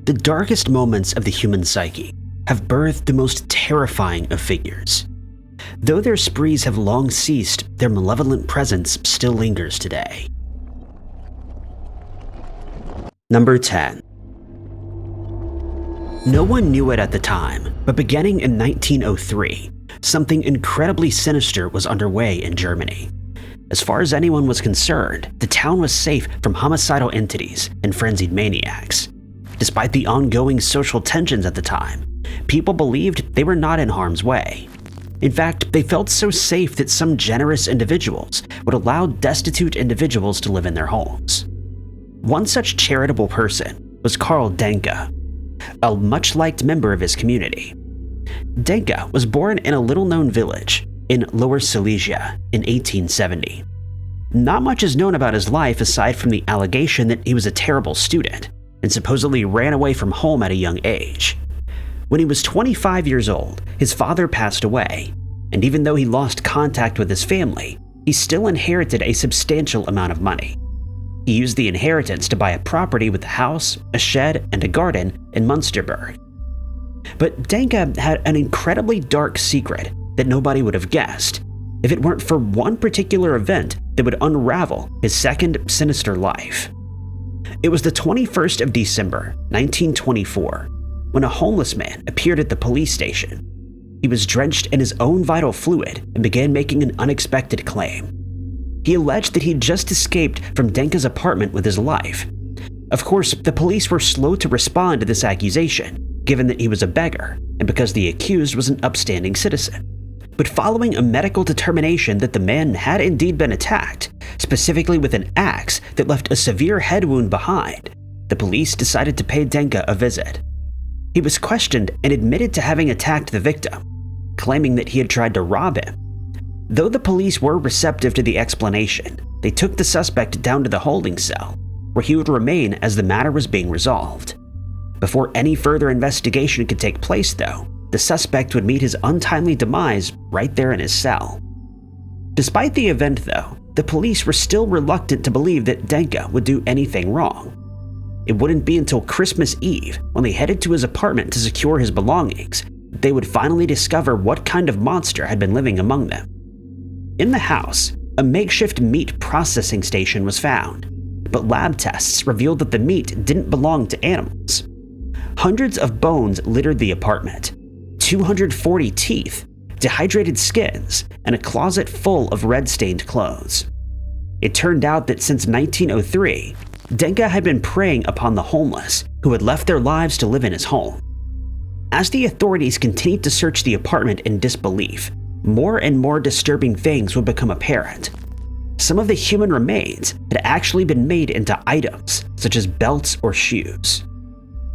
The darkest moments of the human psyche have birthed the most terrifying of figures. Though their sprees have long ceased, their malevolent presence still lingers today. Number 10. No one knew it at the time, but beginning in 1903, something incredibly sinister was underway in Germany. As far as anyone was concerned, the town was safe from homicidal entities and frenzied maniacs. Despite the ongoing social tensions at the time, people believed they were not in harm's way. In fact, they felt so safe that some generous individuals would allow destitute individuals to live in their homes. One such charitable person was Karl Denke, a much-liked member of his community. Denke was born in a little-known village in Lower Silesia in 1870. Not much is known about his life aside from the allegation that he was a terrible student and supposedly ran away from home at a young age. When he was 25 years old, his father passed away, and even though he lost contact with his family, he still inherited a substantial amount of money. He used the inheritance to buy a property with a house, a shed, and a garden in Münsterberg. But Denke had an incredibly dark secret that nobody would have guessed if it weren't for one particular event that would unravel his second sinister life. It was the 21st of December, 1924, when a homeless man appeared at the police station. He was drenched in his own vital fluid and began making an unexpected claim. He alleged that he'd just escaped from Denke's apartment with his life. Of course, the police were slow to respond to this accusation, given that he was a beggar and because the accused was an upstanding citizen. But following a medical determination that the man had indeed been attacked, specifically with an axe that left a severe head wound behind, the police decided to pay Denke a visit. He was questioned and admitted to having attacked the victim, claiming that he had tried to rob him. Though the police were receptive to the explanation, they took the suspect down to the holding cell, where he would remain as the matter was being resolved. Before any further investigation could take place, though, the suspect would meet his untimely demise right there in his cell. Despite the event, though, the police were still reluctant to believe that Denke would do anything wrong. It wouldn't be until Christmas Eve, when they headed to his apartment to secure his belongings, that they would finally discover what kind of monster had been living among them. In the house, a makeshift meat processing station was found, but lab tests revealed that the meat didn't belong to animals. Hundreds of bones littered the apartment, 240 teeth, dehydrated skins, and a closet full of red-stained clothes. It turned out that since 1903, Denke had been preying upon the homeless who had left their lives to live in his home. As the authorities continued to search the apartment in disbelief, more and more disturbing things would become apparent. Some of the human remains had actually been made into items, such as belts or shoes.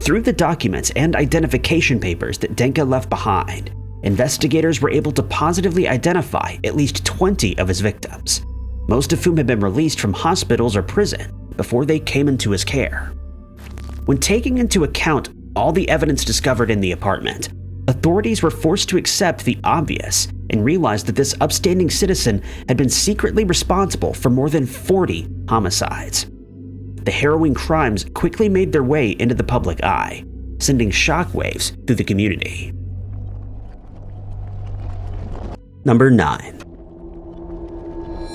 Through the documents and identification papers that Denke left behind, investigators were able to positively identify at least 20 of his victims, most of whom had been released from hospitals or prison before they came into his care. When taking into account all the evidence discovered in the apartment, authorities were forced to accept the obvious and realized that this upstanding citizen had been secretly responsible for more than 40 homicides. The harrowing crimes quickly made their way into the public eye, sending shockwaves through the community. Number 9.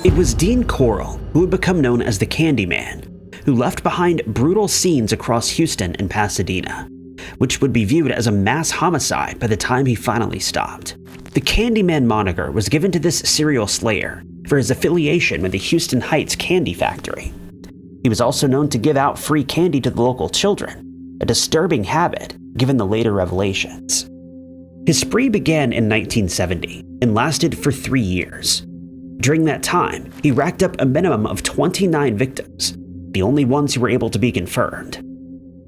It was Dean Corll, who would become known as the Candyman, who left behind brutal scenes across Houston and Pasadena, which would be viewed as a mass homicide by the time he finally stopped. The Candyman moniker was given to this serial slayer for his affiliation with the Houston Heights Candy Factory. He was also known to give out free candy to the local children, a disturbing habit given the later revelations. His spree began in 1970 and lasted for 3 years. During that time, he racked up a minimum of 29 victims, the only ones who were able to be confirmed.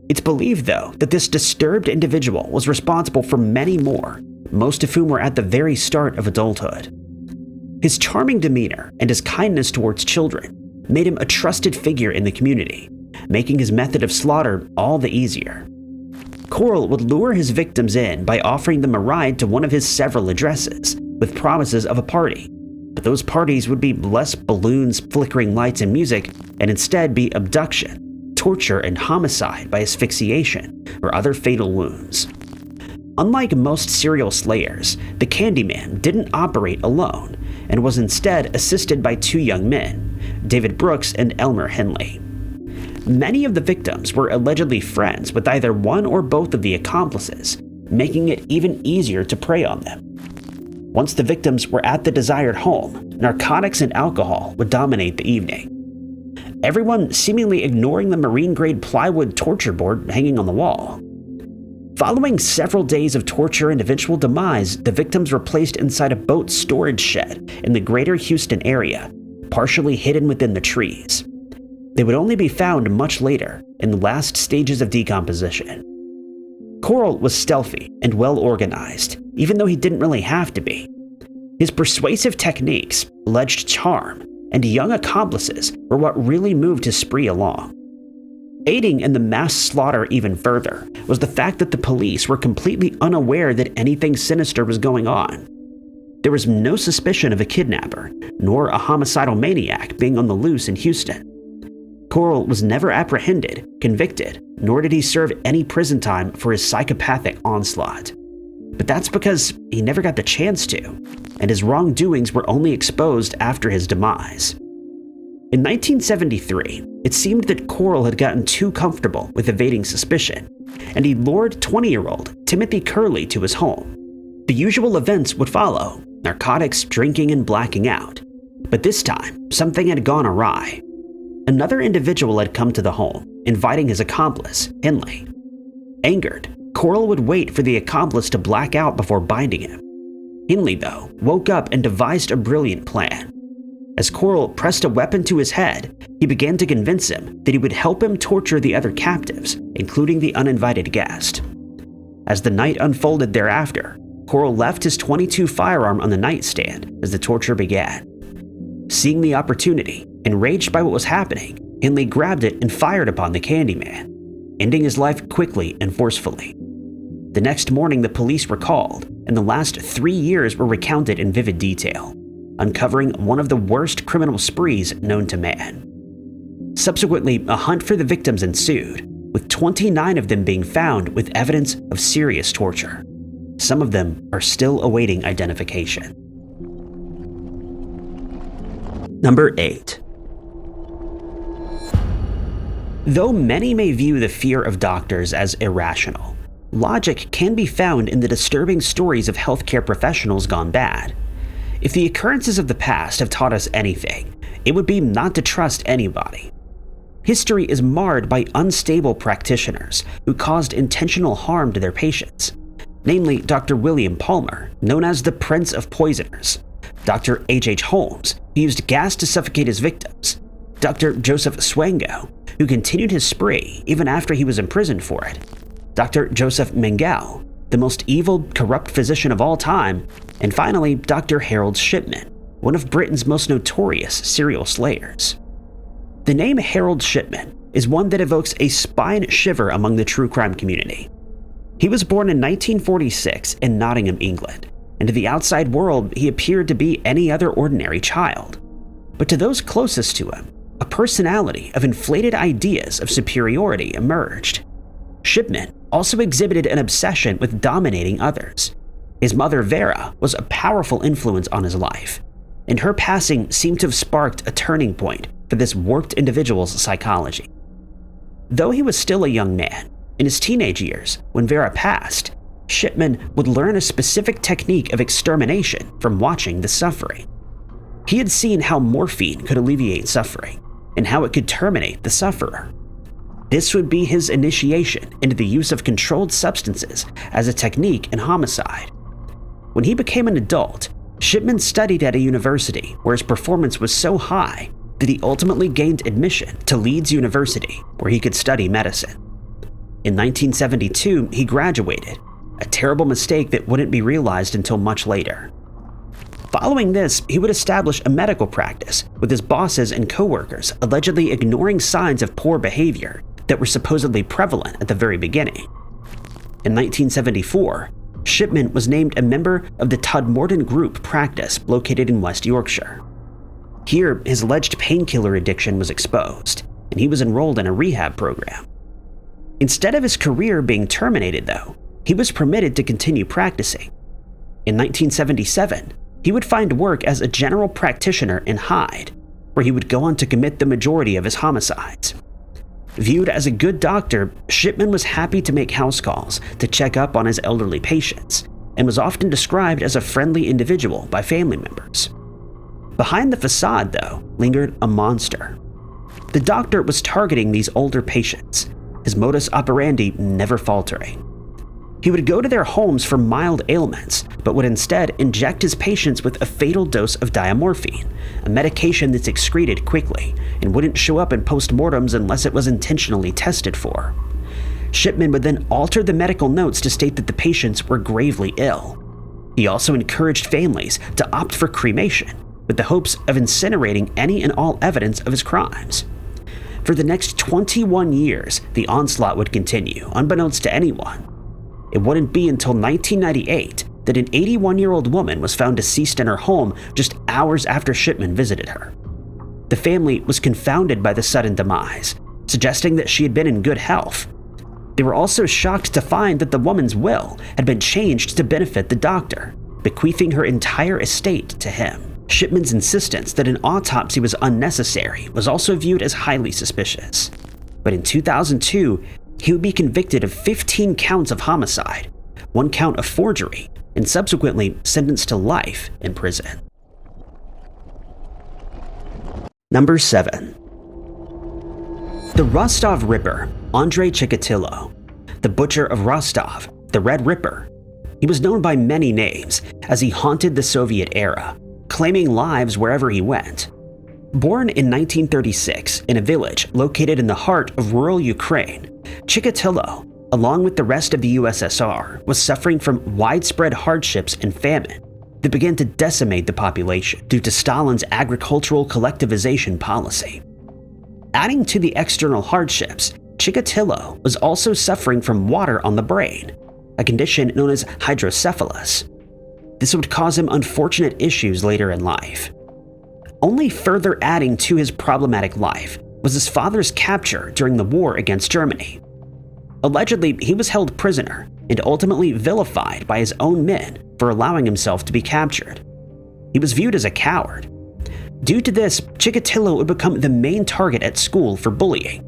It's believed, though, that this disturbed individual was responsible for many more, most of whom were at the very start of adulthood. His charming demeanor and his kindness towards children made him a trusted figure in the community, making his method of slaughter all the easier. Corll would lure his victims in by offering them a ride to one of his several addresses, with promises of a party. But those parties would be less balloons, flickering lights, and music, and instead be abduction, torture, and homicide by asphyxiation or other fatal wounds. Unlike most serial slayers, the Candyman didn't operate alone and was instead assisted by two young men, David Brooks and Elmer Henley. Many of the victims were allegedly friends with either one or both of the accomplices, making it even easier to prey on them. Once the victims were at the desired home, narcotics and alcohol would dominate the evening. Everyone seemingly ignoring the marine-grade plywood torture board hanging on the wall. Following several days of torture and eventual demise, the victims were placed inside a boat storage shed in the greater Houston area, partially hidden within the trees. They would only be found much later, in the last stages of decomposition. Coral was stealthy and well organized, even though he didn't really have to be. His persuasive techniques, alleged charm, and young accomplices were what really moved his spree along. Aiding in the mass slaughter even further was the fact that the police were completely unaware that anything sinister was going on. There was no suspicion of a kidnapper, nor a homicidal maniac being on the loose in Houston. Coral was never apprehended, convicted, nor did he serve any prison time for his psychopathic onslaught. But that's because he never got the chance to, and his wrongdoings were only exposed after his demise. In 1973, it seemed that Coral had gotten too comfortable with evading suspicion, and he lured 20-year-old Timothy Curley to his home. The usual events would follow: narcotics, drinking, and blacking out. But this time, something had gone awry. Another individual had come to the home, inviting his accomplice, Henley. Angered, Coral would wait for the accomplice to black out before binding him. Henley, though, woke up and devised a brilliant plan. As Coral pressed a weapon to his head, he began to convince him that he would help him torture the other captives, including the uninvited guest. As the night unfolded thereafter, Coral left his .22 firearm on the nightstand as the torture began. Seeing the opportunity, enraged by what was happening, Henley grabbed it and fired upon the Candyman, ending his life quickly and forcefully. The next morning, the police were called, and the last 3 years were recounted in vivid detail, uncovering one of the worst criminal sprees known to man. Subsequently, a hunt for the victims ensued, with 29 of them being found with evidence of serious torture. Some of them are still awaiting identification. Number 8. Though many may view the fear of doctors as irrational, logic can be found in the disturbing stories of healthcare professionals gone bad. If the occurrences of the past have taught us anything, it would be not to trust anybody. History is marred by unstable practitioners who caused intentional harm to their patients, namely Dr. William Palmer, known as the Prince of Poisoners, Dr. H.H. Holmes, who used gas to suffocate his victims, Dr. Joseph Swango, who continued his spree even after he was imprisoned for it, Dr. Joseph Mengele, the most evil, corrupt physician of all time, and finally Dr. Harold Shipman, one of Britain's most notorious serial slayers. The name Harold Shipman is one that evokes a spine shiver among the true crime community. He was born in 1946 in Nottingham, England, and to the outside world he appeared to be any other ordinary child. But to those closest to him, a personality of inflated ideas of superiority emerged. Shipman also exhibited an obsession with dominating others. His mother, Vera, was a powerful influence on his life, and her passing seemed to have sparked a turning point for this warped individual's psychology. Though he was still a young man, in his teenage years, when Vera passed, Shipman would learn a specific technique of extermination from watching the suffering. He had seen how morphine could alleviate suffering, and how it could terminate the sufferer. This would be his initiation into the use of controlled substances as a technique in homicide. When he became an adult, Shipman studied at a university where his performance was so high that he ultimately gained admission to Leeds University, where he could study medicine. In 1972, he graduated, a terrible mistake that wouldn't be realized until much later. Following this, he would establish a medical practice, with his bosses and coworkers allegedly ignoring signs of poor behavior that were supposedly prevalent at the very beginning. In 1974, Shipman was named a member of the Todmorden Group practice located in West Yorkshire. Here, his alleged painkiller addiction was exposed, and he was enrolled in a rehab program. Instead of his career being terminated, though, he was permitted to continue practicing. In 1977, he would find work as a general practitioner in Hyde, where he would go on to commit the majority of his homicides. Viewed as a good doctor, Shipman was happy to make house calls to check up on his elderly patients, and was often described as a friendly individual by family members. Behind the facade, though, lingered a monster. The doctor was targeting these older patients, his modus operandi never faltering. He would go to their homes for mild ailments, but would instead inject his patients with a fatal dose of diamorphine, a medication that's excreted quickly and wouldn't show up in postmortems unless it was intentionally tested for. Shipman would then alter the medical notes to state that the patients were gravely ill. He also encouraged families to opt for cremation, with the hopes of incinerating any and all evidence of his crimes. For the next 21 years, the onslaught would continue, unbeknownst to anyone. It wouldn't be until 1998 that an 81-year-old woman was found deceased in her home just hours after Shipman visited her. The family was confounded by the sudden demise, suggesting that she had been in good health. They were also shocked to find that the woman's will had been changed to benefit the doctor, bequeathing her entire estate to him. Shipman's insistence that an autopsy was unnecessary was also viewed as highly suspicious. But in 2002, he would be convicted of 15 counts of homicide, 1 count of forgery, and subsequently sentenced to life in prison. Number 7. The Rostov Ripper, Andrei Chikatilo, the Butcher of Rostov, the Red Ripper. He was known by many names as he haunted the Soviet era, claiming lives wherever he went. Born in 1936 in a village located in the heart of rural Ukraine, Chikatilo, along with the rest of the USSR, was suffering from widespread hardships and famine that began to decimate the population due to Stalin's agricultural collectivization policy. Adding to the external hardships, Chikatilo was also suffering from water on the brain, a condition known as hydrocephalus. This would cause him unfortunate issues later in life. Only further adding to his problematic life was his father's capture during the war against Germany. Allegedly, he was held prisoner and ultimately vilified by his own men for allowing himself to be captured. He was viewed as a coward. Due to this, Chikatilo would become the main target at school for bullying,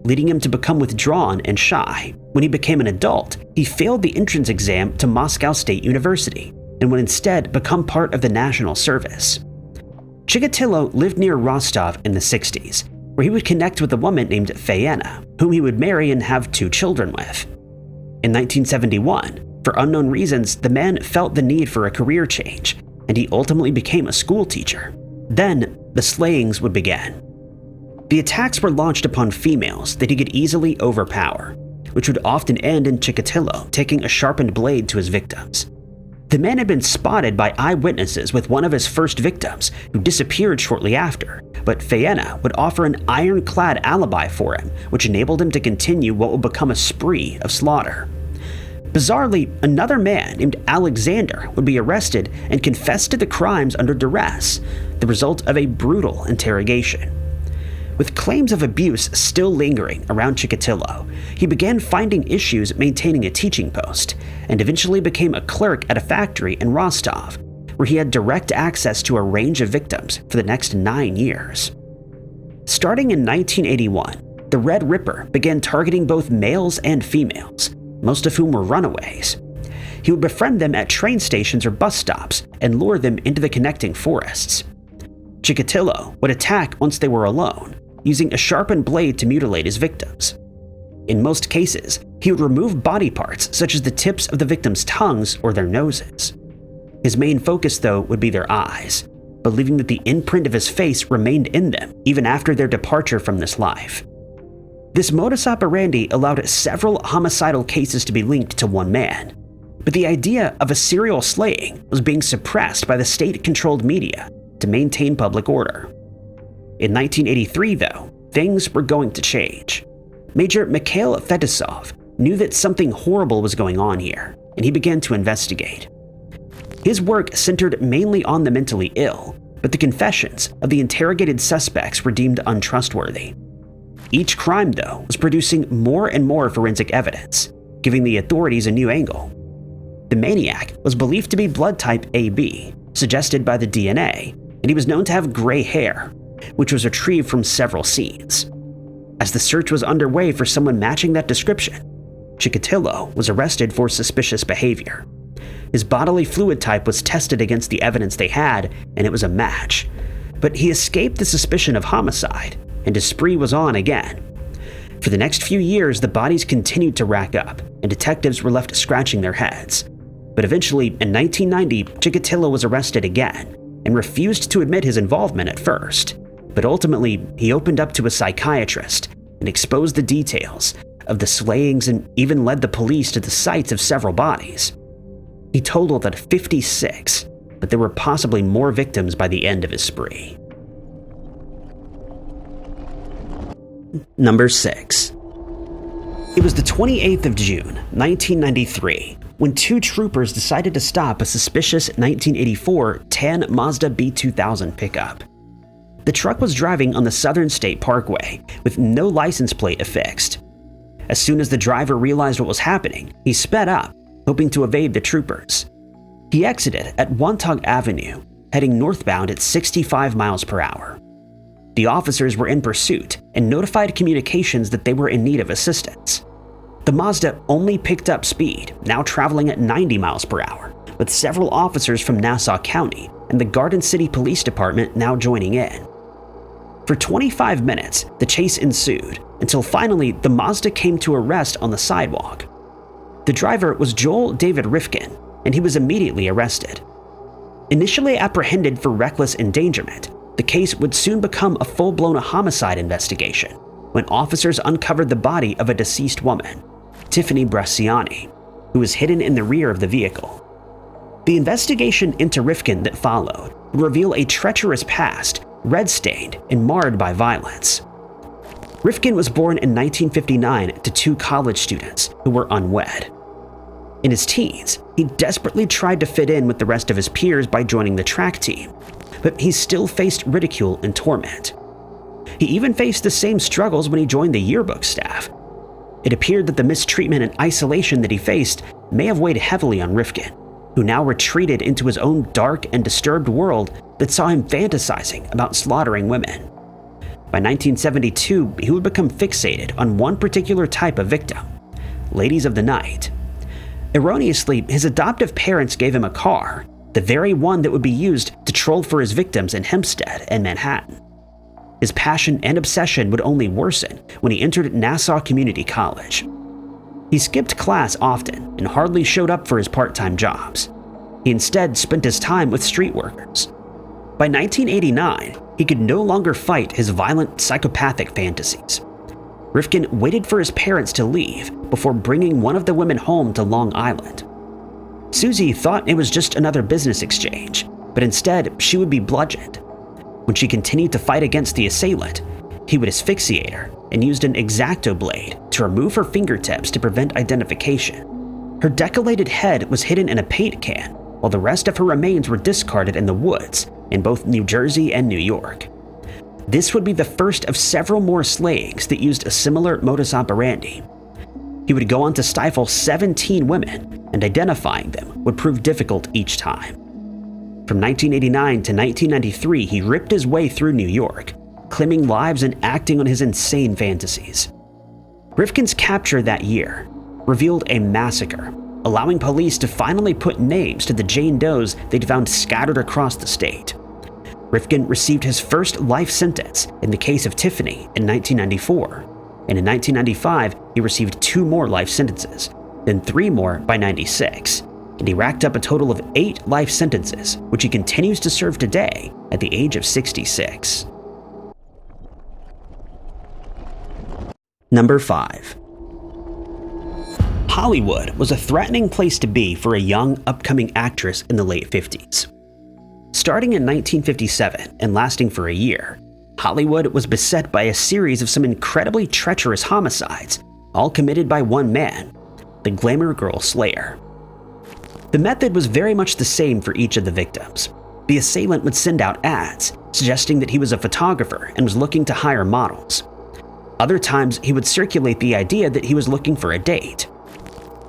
leading him to become withdrawn and shy. When he became an adult, he failed the entrance exam to Moscow State University and would instead become part of the national service. Chikatilo lived near Rostov in the 60s, where he would connect with a woman named Fayena, whom he would marry and have 2 children with. In 1971, for unknown reasons, the man felt the need for a career change, and he ultimately became a school teacher. Then, the slayings would begin. The attacks were launched upon females that he could easily overpower, which would often end in Chikatilo taking a sharpened blade to his victims. The man had been spotted by eyewitnesses with one of his first victims, who disappeared shortly after, but Fayena would offer an ironclad alibi for him, which enabled him to continue what would become a spree of slaughter. Bizarrely, another man named Alexander would be arrested and confess to the crimes under duress, the result of a brutal interrogation. With claims of abuse still lingering around Chikatilo, he began finding issues maintaining a teaching post, and eventually became a clerk at a factory in Rostov, where he had direct access to a range of victims for the next 9 years. Starting in 1981, the Red Ripper began targeting both males and females, most of whom were runaways. He would befriend them at train stations or bus stops and lure them into the connecting forests. Chikatilo would attack once they were alone, using a sharpened blade to mutilate his victims. In most cases, he would remove body parts such as the tips of the victims' tongues or their noses. His main focus, though, would be their eyes, believing that the imprint of his face remained in them even after their departure from this life. This modus operandi allowed several homicidal cases to be linked to one man, but the idea of a serial slaying was being suppressed by the state-controlled media to maintain public order. In 1983, though, things were going to change. Major Mikhail Fetisov knew that something horrible was going on here, and he began to investigate. His work centered mainly on the mentally ill, but the confessions of the interrogated suspects were deemed untrustworthy. Each crime, though, was producing more and more forensic evidence, giving the authorities a new angle. The maniac was believed to be blood type AB, suggested by the DNA, and he was known to have gray hair, which was retrieved from several scenes. As the search was underway for someone matching that description, Chikatilo was arrested for suspicious behavior. His bodily fluid type was tested against the evidence they had, and it was a match. But he escaped the suspicion of homicide, and his spree was on again. For the next few years, the bodies continued to rack up, and detectives were left scratching their heads. But eventually, in 1990, Chikatilo was arrested again, and refused to admit his involvement at first. But ultimately, he opened up to a psychiatrist and exposed the details of the slayings and even led the police to the sites of several bodies. He totaled at 56, but there were possibly more victims by the end of his spree. Number 6. It was the 28th of June, 1993, when two troopers decided to stop a suspicious 1984 tan Mazda B2000 pickup. The truck was driving on the Southern State Parkway with no license plate affixed. As soon as the driver realized what was happening, he sped up, hoping to evade the troopers. He exited at Wantagh Avenue, heading northbound at 65 miles per hour. The officers were in pursuit and notified communications that they were in need of assistance. The Mazda only picked up speed, now traveling at 90 miles per hour, with several officers from Nassau County and the Garden City Police Department now joining in. For 25 minutes, the chase ensued, until finally the Mazda came to a rest on the sidewalk. The driver was Joel David Rifkin, and he was immediately arrested. Initially apprehended for reckless endangerment, the case would soon become a full-blown homicide investigation when officers uncovered the body of a deceased woman, Tiffany Braciani, who was hidden in the rear of the vehicle. The investigation into Rifkin that followed would reveal a treacherous past, red-stained and marred by violence. Rifkin was born in 1959 to two college students who were unwed. In his teens, he desperately tried to fit in with the rest of his peers by joining the track team, but he still faced ridicule and torment. He even faced the same struggles when he joined the yearbook staff. It appeared that the mistreatment and isolation that he faced may have weighed heavily on Rifkin, who now retreated into his own dark and disturbed world that saw him fantasizing about slaughtering women. By 1972, he would become fixated on one particular type of victim, ladies of the night. Erroneously, his adoptive parents gave him a car, the very one that would be used to troll for his victims in Hempstead and Manhattan. His passion and obsession would only worsen when he entered Nassau Community College. He skipped class often and hardly showed up for his part-time jobs. He instead spent his time with street workers. By 1989, he could no longer fight his violent, psychopathic fantasies. Rifkin waited for his parents to leave before bringing one of the women home to Long Island. Susie thought it was just another business exchange, but instead she would be bludgeoned. When she continued to fight against the assailant, he would asphyxiate her and used an X-Acto blade to remove her fingertips to prevent identification. Her decollated head was hidden in a paint can, while the rest of her remains were discarded in the woods in both New Jersey and New York. This would be the first of several more slayings that used a similar modus operandi. He would go on to stifle 17 women, and identifying them would prove difficult each time. From 1989 to 1993, he ripped his way through New York, claiming lives and acting on his insane fantasies. Rifkin's capture that year revealed a massacre, allowing police to finally put names to the Jane Does they'd found scattered across the state. Rifkin received his first life sentence in the case of Tiffany in 1994, and in 1995 he received 2 more life sentences, then 3 more by 96, and he racked up a total of 8 life sentences, which he continues to serve today at the age of 66. Number 5. Hollywood was a threatening place to be for a young, upcoming actress in the late 50s. Starting in 1957 and lasting for a year, Hollywood was beset by a series of some incredibly treacherous homicides, all committed by one man, the Glamour Girl Slayer. The method was very much the same for each of the victims. The assailant would send out ads, suggesting that he was a photographer and was looking to hire models. Other times, he would circulate the idea that he was looking for a date.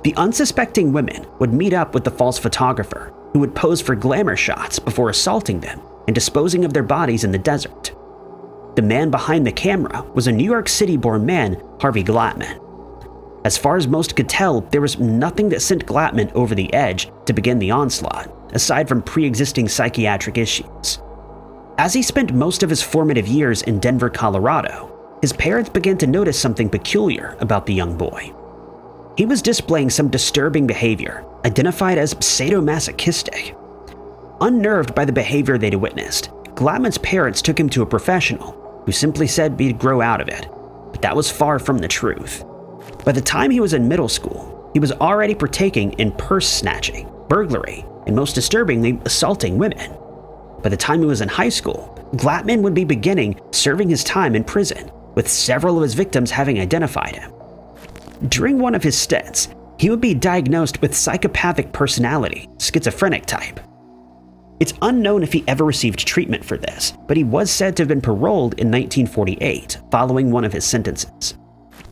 The unsuspecting women would meet up with the false photographer, who would pose for glamour shots before assaulting them and disposing of their bodies in the desert. The man behind the camera was a New York City-born man, Harvey Glatman. As far as most could tell, there was nothing that sent Glatman over the edge to begin the onslaught, aside from pre-existing psychiatric issues. As he spent most of his formative years in Denver, Colorado, his parents began to notice something peculiar about the young boy. He was displaying some disturbing behavior, identified as sadomasochistic. Unnerved by the behavior they'd witnessed, Glatman's parents took him to a professional, who simply said he'd grow out of it, but that was far from the truth. By the time he was in middle school, he was already partaking in purse snatching, burglary, and most disturbingly, assaulting women. By the time he was in high school, Glatman would be beginning serving his time in prison, with several of his victims having identified him. During one of his stints, he would be diagnosed with psychopathic personality, schizophrenic type. It's unknown if he ever received treatment for this, but he was said to have been paroled in 1948, following one of his sentences.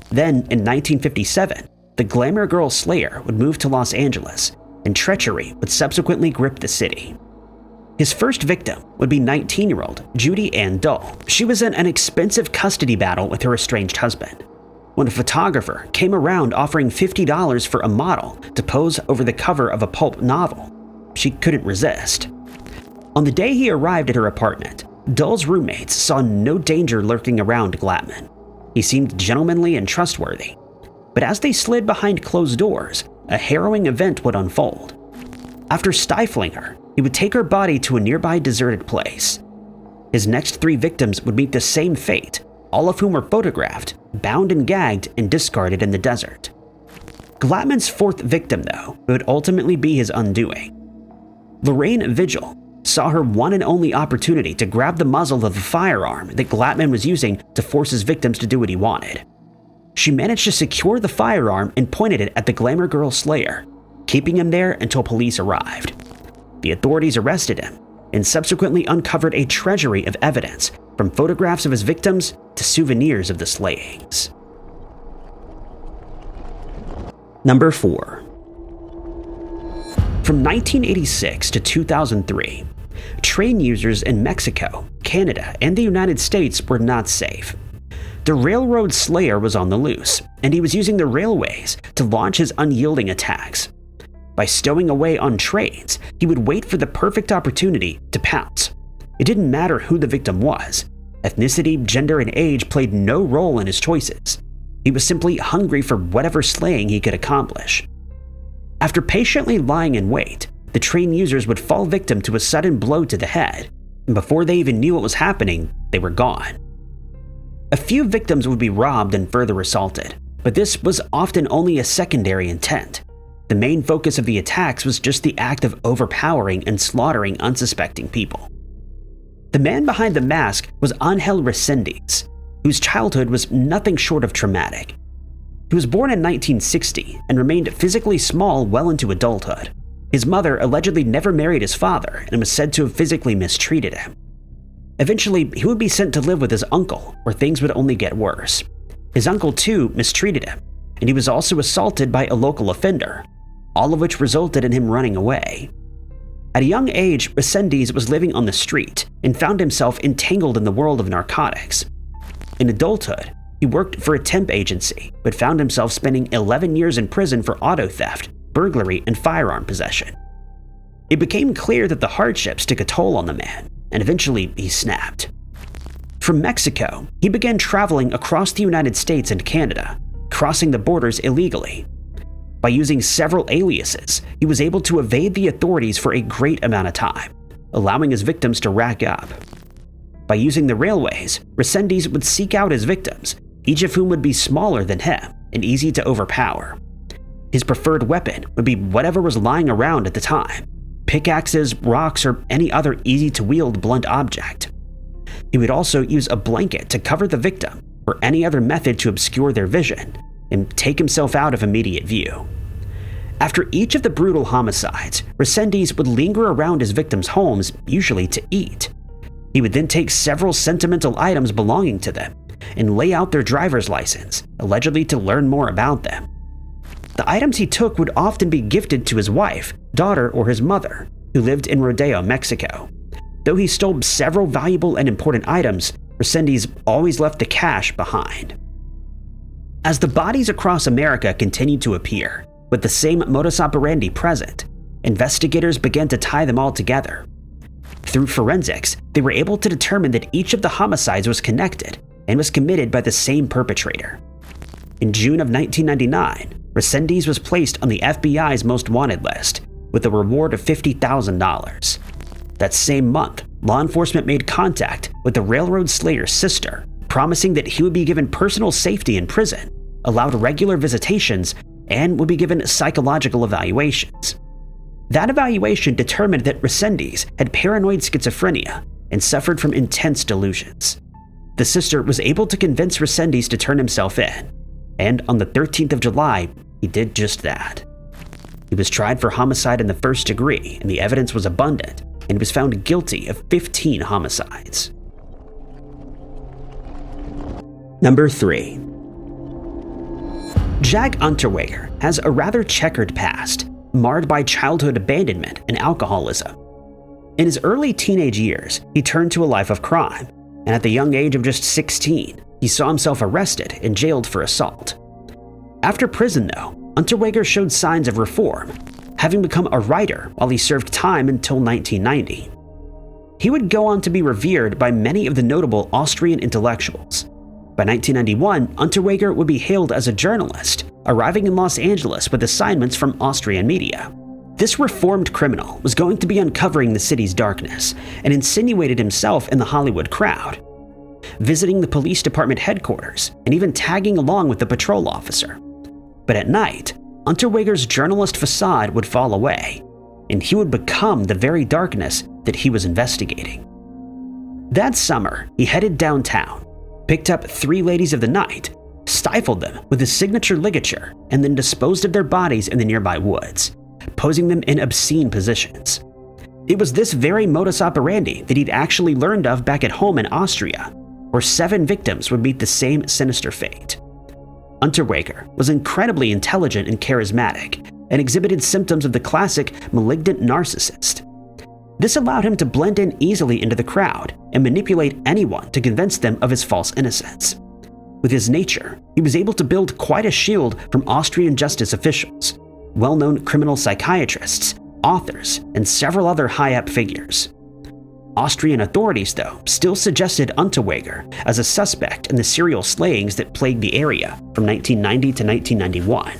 Then, in 1957, the glamour girl slayer would move to Los Angeles, and treachery would subsequently grip the city. His first victim would be 19-year-old Judy Ann Dull. She was in an expensive custody battle with her estranged husband, when a photographer came around offering $50 for a model to pose over the cover of a pulp novel. She couldn't resist. On the day he arrived at her apartment, Dull's roommates saw no danger lurking around Glatman. He seemed gentlemanly and trustworthy. But as they slid behind closed doors, a harrowing event would unfold. After stifling her, he would take her body to a nearby deserted place. His next 3 victims would meet the same fate, all of whom were photographed, bound and gagged, and discarded in the desert. Glatman's 4th victim, though, would ultimately be his undoing. Lorraine Vigil saw her one and only opportunity to grab the muzzle of the firearm that Glatman was using to force his victims to do what he wanted. She managed to secure the firearm and pointed it at the glamour girl slayer, keeping him there until police arrived. The authorities arrested him and subsequently uncovered a treasury of evidence, from photographs of his victims to souvenirs of the slayings. Number 4. From 1986 to 2003, train users in Mexico, Canada, and the United States were not safe. The railroad slayer was on the loose, and he was using the railways to launch his unyielding attacks. By stowing away on trains, he would wait for the perfect opportunity to pounce. It didn't matter who the victim was. Ethnicity, gender, and age played no role in his choices. He was simply hungry for whatever slaying he could accomplish. After patiently lying in wait, the train users would fall victim to a sudden blow to the head, and before they even knew what was happening, they were gone. A few victims would be robbed and further assaulted, but this was often only a secondary intent. The main focus of the attacks was just the act of overpowering and slaughtering unsuspecting people. The man behind the mask was Angel Resendiz, whose childhood was nothing short of traumatic. He was born in 1960 and remained physically small well into adulthood. His mother allegedly never married his father and was said to have physically mistreated him. Eventually, he would be sent to live with his uncle, where things would only get worse. His uncle, too, mistreated him, and he was also assaulted by a local offender, all of which resulted in him running away. At a young age, Resendiz was living on the street and found himself entangled in the world of narcotics. In adulthood, he worked for a temp agency, but found himself spending 11 years in prison for auto theft, burglary, and firearm possession. It became clear that the hardships took a toll on the man, and eventually he snapped. From Mexico, he began traveling across the United States and Canada, crossing the borders illegally. By using several aliases, he was able to evade the authorities for a great amount of time, allowing his victims to rack up. By using the railways, Resendiz would seek out his victims, each of whom would be smaller than him and easy to overpower. His preferred weapon would be whatever was lying around at the time: pickaxes, rocks, or any other easy-to-wield blunt object. He would also use a blanket to cover the victim or any other method to obscure their vision and take himself out of immediate view. After each of the brutal homicides, Resendiz would linger around his victims' homes, usually to eat. He would then take several sentimental items belonging to them and lay out their driver's license, allegedly to learn more about them. The items he took would often be gifted to his wife, daughter, or his mother, who lived in Rodeo, Mexico. Though he stole several valuable and important items, Resendiz always left the cash behind. As the bodies across America continued to appear, with the same modus operandi present, investigators began to tie them all together. Through forensics, they were able to determine that each of the homicides was connected and was committed by the same perpetrator. In June of 1999, Resendiz was placed on the FBI's most wanted list, with a reward of $50,000. That same month, law enforcement made contact with the railroad slayer's sister, promising that he would be given personal safety in prison, allowed regular visitations, and would be given psychological evaluations. That evaluation determined that Resendiz had paranoid schizophrenia and suffered from intense delusions. The sister was able to convince Resendiz to turn himself in, and on the 13th of July, he did just that. He was tried for homicide in the first degree, and the evidence was abundant, and was found guilty of 15 homicides. Number 3. Jack Unterweger has a rather checkered past, marred by childhood abandonment and alcoholism. In his early teenage years, he turned to a life of crime, and at the young age of just 16, he saw himself arrested and jailed for assault. After prison, though, Unterweger showed signs of reform, having become a writer while he served time until 1990. He would go on to be revered by many of the notable Austrian intellectuals. By 1991, Unterweger would be hailed as a journalist, arriving in Los Angeles with assignments from Austrian media. This reformed criminal was going to be uncovering the city's darkness and insinuated himself in the Hollywood crowd, visiting the police department headquarters and even tagging along with the patrol officer. But at night, Unterweger's journalist facade would fall away, and he would become the very darkness that he was investigating. That summer, he headed downtown, picked up 3 ladies of the night, stifled them with his signature ligature, and then disposed of their bodies in the nearby woods, posing them in obscene positions. It was this very modus operandi that he'd actually learned of back at home in Austria, where 7 victims would meet the same sinister fate. Unterweger was incredibly intelligent and charismatic, and exhibited symptoms of the classic malignant narcissist. This allowed him to blend in easily into the crowd and manipulate anyone to convince them of his false innocence. With his nature, he was able to build quite a shield from Austrian justice officials, well-known criminal psychiatrists, authors, and several other high-up figures. Austrian authorities, though, still suggested Unterweger as a suspect in the serial slayings that plagued the area from 1990 to 1991,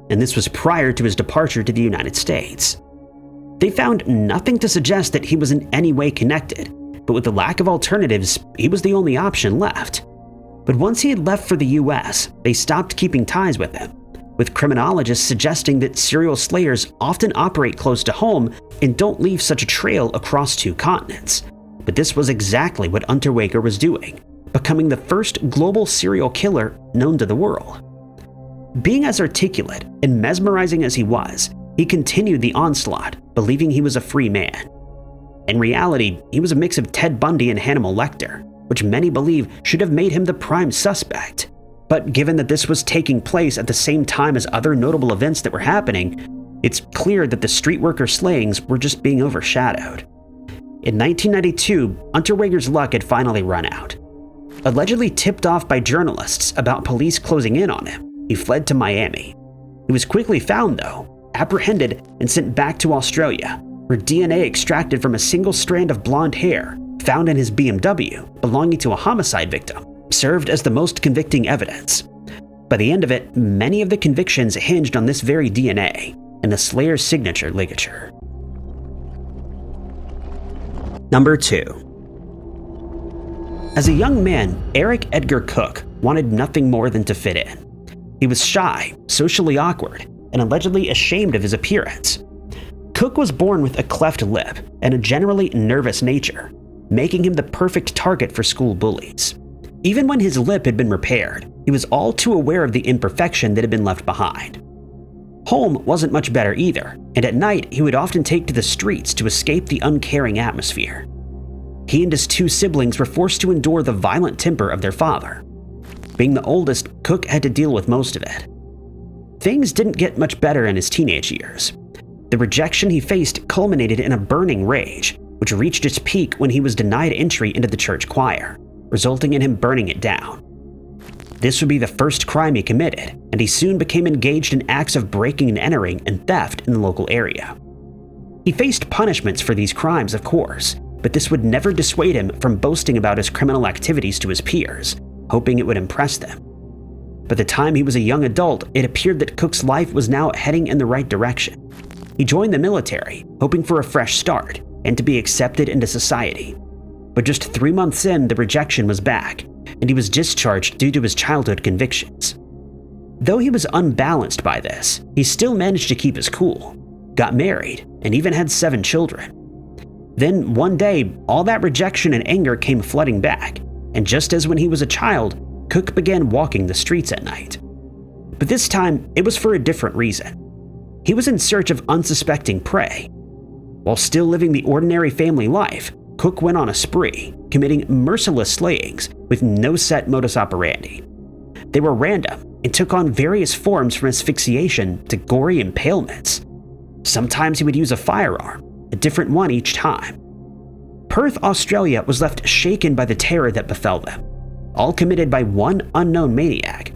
and this was prior to his departure to the United States. They found nothing to suggest that he was in any way connected, but with the lack of alternatives, he was the only option left. But once he had left for the US, they stopped keeping ties with him, with criminologists suggesting that serial slayers often operate close to home and don't leave such a trail across 2 continents. But this was exactly what Unterweger was doing, becoming the first global serial killer known to the world. Being as articulate and mesmerizing as he was, he continued the onslaught, believing he was a free man. In reality, he was a mix of Ted Bundy and Hannibal Lecter, which many believe should have made him the prime suspect. But given that this was taking place at the same time as other notable events that were happening, it's clear that the street worker slayings were just being overshadowed. In 1992, Unterweger's luck had finally run out. Allegedly tipped off by journalists about police closing in on him, he fled to Miami. He was quickly found, though, apprehended and sent back to Australia, where DNA extracted from a single strand of blonde hair found in his BMW belonging to a homicide victim served as the most convicting evidence. By the end of it, many of the convictions hinged on this very DNA and the slayer's signature ligature. Number 2. As a young man, Eric Edgar Cook wanted nothing more than to fit in. He was shy, socially awkward, and allegedly ashamed of his appearance. Cook was born with a cleft lip and a generally nervous nature, making him the perfect target for school bullies. Even when his lip had been repaired, he was all too aware of the imperfection that had been left behind. Home wasn't much better either, and at night he would often take to the streets to escape the uncaring atmosphere. He and his 2 siblings were forced to endure the violent temper of their father, Being the oldest, Cook had to deal with most of it. Things didn't get much better in his teenage years. The rejection he faced culminated in a burning rage, which reached its peak when he was denied entry into the church choir, resulting in him burning it down. This would be the first crime he committed, and he soon became engaged in acts of breaking and entering and theft in the local area. He faced punishments for these crimes, of course, but this would never dissuade him from boasting about his criminal activities to his peers, hoping it would impress them. By the time he was a young adult, it appeared that Cook's life was now heading in the right direction. He joined the military, hoping for a fresh start and to be accepted into society. But just 3 months in, the rejection was back, and he was discharged due to his childhood convictions. Though he was unbalanced by this, he still managed to keep his cool, got married, and even had 7 children. Then one day, all that rejection and anger came flooding back, and just as when he was a child, Cook began walking the streets at night. But this time, it was for a different reason. He was in search of unsuspecting prey. While still living the ordinary family life, Cook went on a spree, committing merciless slayings with no set modus operandi. They were random and took on various forms from asphyxiation to gory impalements. Sometimes he would use a firearm, a different one each time. Perth, Australia was left shaken by the terror that befell them, all committed by one unknown maniac.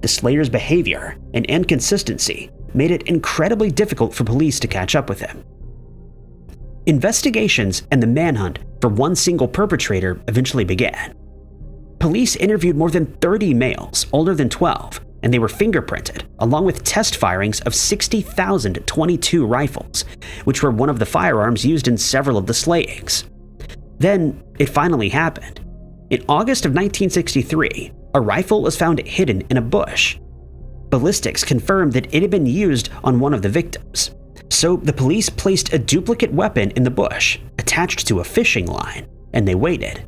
The slayer's behavior and inconsistency made it incredibly difficult for police to catch up with him. Investigations and the manhunt for one single perpetrator eventually began. Police interviewed more than 30 males older than 12, and they were fingerprinted, along with test firings of 60,022 rifles, which were one of the firearms used in several of the slayings. Then, it finally happened. In August of 1963, a rifle was found hidden in a bush. Ballistics confirmed that it had been used on one of the victims. So the police placed a duplicate weapon in the bush, attached to a fishing line, and they waited.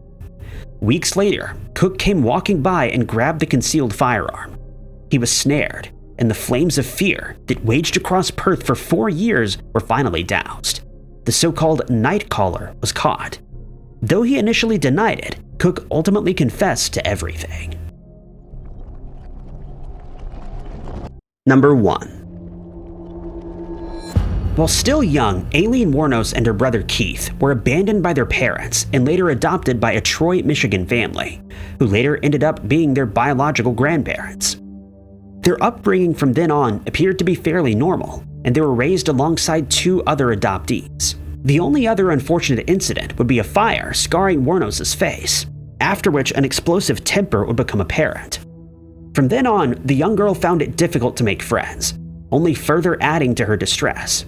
Weeks later, Cook came walking by and grabbed the concealed firearm. He was snared, and the flames of fear that waged across Perth for 4 years were finally doused. The so-called night caller was caught. Though he initially denied it, Cook ultimately confessed to everything. Number 1. While still young, Aileen Wuornos and her brother Keith were abandoned by their parents and later adopted by a Troy, Michigan family, who later ended up being their biological grandparents. Their upbringing from then on appeared to be fairly normal, and they were raised alongside 2 other adoptees. The only other unfortunate incident would be a fire scarring Wuornos' face, after which an explosive temper would become apparent. From then on, the young girl found it difficult to make friends, only further adding to her distress.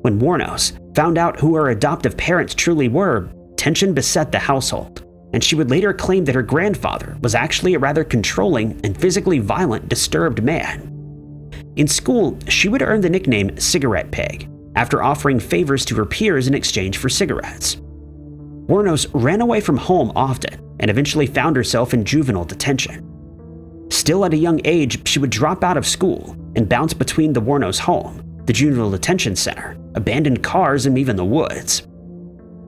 When Wuornos found out who her adoptive parents truly were, tension beset the household, and she would later claim that her grandfather was actually a rather controlling and physically violent, disturbed man. In school, she would earn the nickname Cigarette Pig after offering favors to her peers in exchange for cigarettes. Wuornos ran away from home often and eventually found herself in juvenile detention. Still at a young age, she would drop out of school and bounce between the Wuornos home, the juvenile detention center, abandoned cars, and even the woods.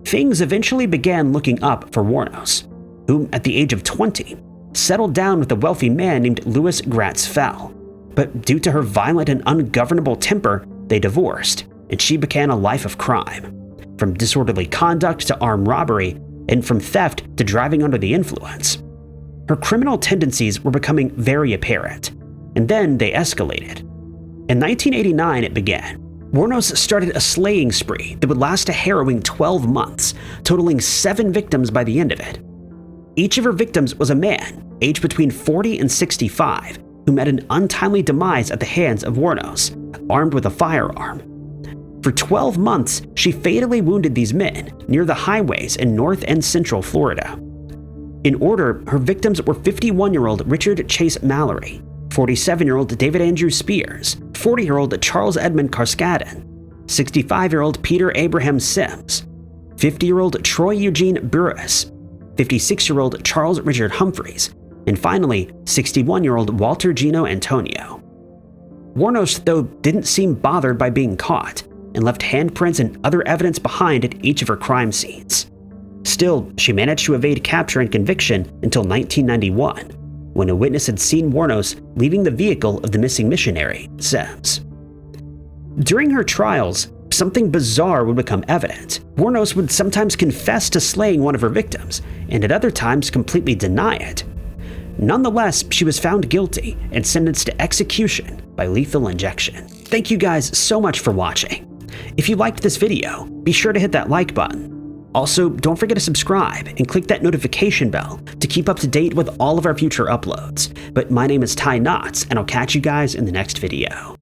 Things eventually began looking up for Wuornos, who, at the age of 20, settled down with a wealthy man named Louis Gratz Fell. But due to her violent and ungovernable temper, they divorced, and she began a life of crime, from disorderly conduct to armed robbery, and from theft to driving under the influence. Her criminal tendencies were becoming very apparent, and then they escalated. In 1989, it began. Wuornos started a slaying spree that would last a harrowing 12 months, totaling 7 victims by the end of it. Each of her victims was a man, aged between 40 and 65, who met an untimely demise at the hands of Wuornos, armed with a firearm. For 12 months, she fatally wounded these men near the highways in North and Central Florida. In order, her victims were 51-year-old Richard Chase Mallory, 47-year-old David Andrew Spears, 40-year-old Charles Edmund Carskadden, 65-year-old Peter Abraham Sims, 50-year-old Troy Eugene Burris, 56-year-old Charles Richard Humphreys, and finally, 61-year-old Walter Gino Antonio. Wuornos, though, didn't seem bothered by being caught, and left handprints and other evidence behind at each of her crime scenes. Still, she managed to evade capture and conviction until 1991. when a witness had seen Wuornos leaving the vehicle of the missing missionary, says. During her trials, something bizarre would become evident. Wuornos would sometimes confess to slaying one of her victims, and at other times completely deny it. Nonetheless, she was found guilty and sentenced to execution by lethal injection. Thank you guys so much for watching. If you liked this video, be sure to hit that like button. Also, don't forget to subscribe and click that notification bell to keep up to date with all of our future uploads. But my name is Ty Knotts, and I'll catch you guys in the next video.